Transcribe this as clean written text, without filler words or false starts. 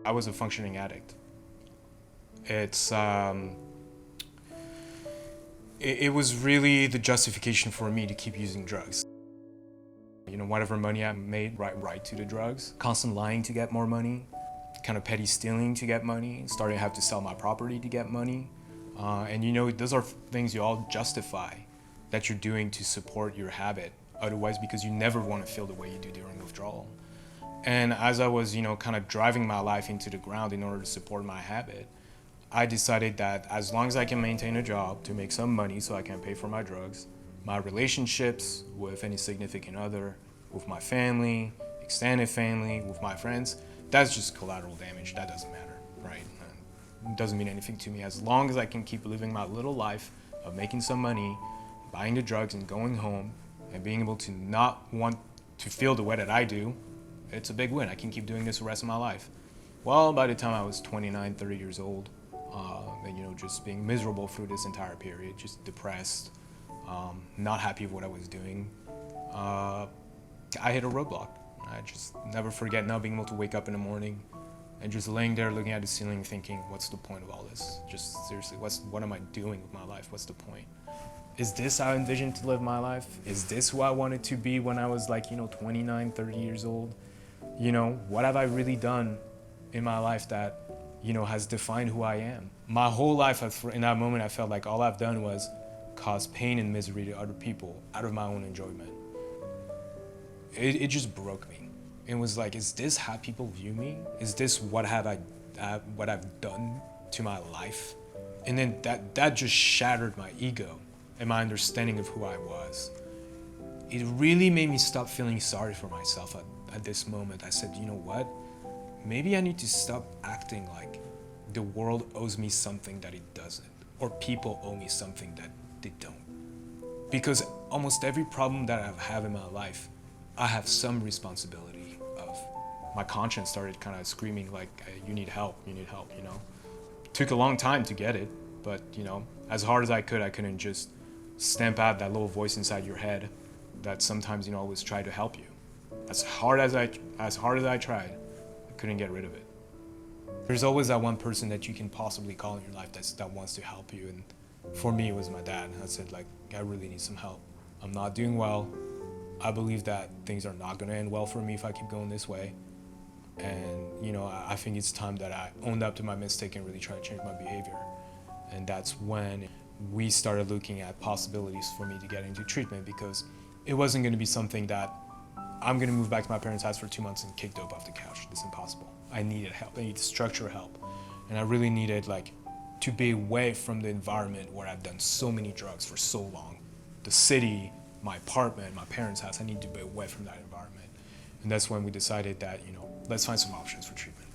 I was a functioning addict. It was really the justification for me to keep using drugs. You know, whatever money I made, right to the drugs. Constant lying to get more money, kind of petty stealing to get money, starting to have to sell my property to get money. And you know, those are things you all justify that you're doing to support your habit. Otherwise, because you never want to feel the way you do during withdrawal. And as I was, you know, kind of driving my life into the ground in order to support my habit, I decided that as long as I can maintain a job to make some money so I can pay for my drugs, my relationships with any significant other, with my family, extended family, with my friends, that's just collateral damage. That doesn't matter, right? It doesn't mean anything to me. As long as I can keep living my little life of making some money, buying the drugs and going home, and being able to not want to feel the way that I do, it's a big win. I can keep doing this the rest of my life. Well, by the time I was 29, 30 years old, and you know, just being miserable through this entire period, just depressed, not happy with what I was doing, I hit a roadblock. I just never forget now being able to wake up in the morning and just laying there looking at the ceiling thinking, what's the point of all this? Just seriously, what am I doing with my life? What's the point? Is this how I envisioned to live my life? Is this who I wanted to be when I was like, you know, 29, 30 years old? You know, what have I really done in my life that, you know, has defined who I am? My whole life, in that moment, I felt like all I've done was cause pain and misery to other people out of my own enjoyment. It just broke me. It was like, is this how people view me? Is this what I've done to my life? And then that just shattered my ego and my understanding of who I was. It really made me stop feeling sorry for myself at this moment. I said, you know what? Maybe I need to stop acting like the world owes me something that it doesn't, or people owe me something that they don't. Because almost every problem that I have in my life, I have some responsibility of. My conscience started kind of screaming like, hey, you need help, you know? Took a long time to get it, but you know, as hard as I couldn't just stamp out that little voice inside your head that sometimes, you know, always try to help you. As hard as I tried, I couldn't get rid of it. There's always that one person that you can possibly call in your life that wants to help you, and for me it was my dad. I said, like, I really need some help. I'm not doing well. I believe that things are not gonna end well for me if I keep going this way. And you know, I think it's time that I owned up to my mistake and really try to change my behavior. And that's when we started looking at possibilities for me to get into treatment, because it wasn't gonna be something that I'm gonna move back to my parents' house for 2 months and kick dope off the couch. It's impossible. I needed help. I needed structural help. And I really needed to be away from the environment where I've done so many drugs for so long. The city, my apartment, my parents' house, I need to be away from that environment. And that's when we decided that, you know, let's find some options for treatment.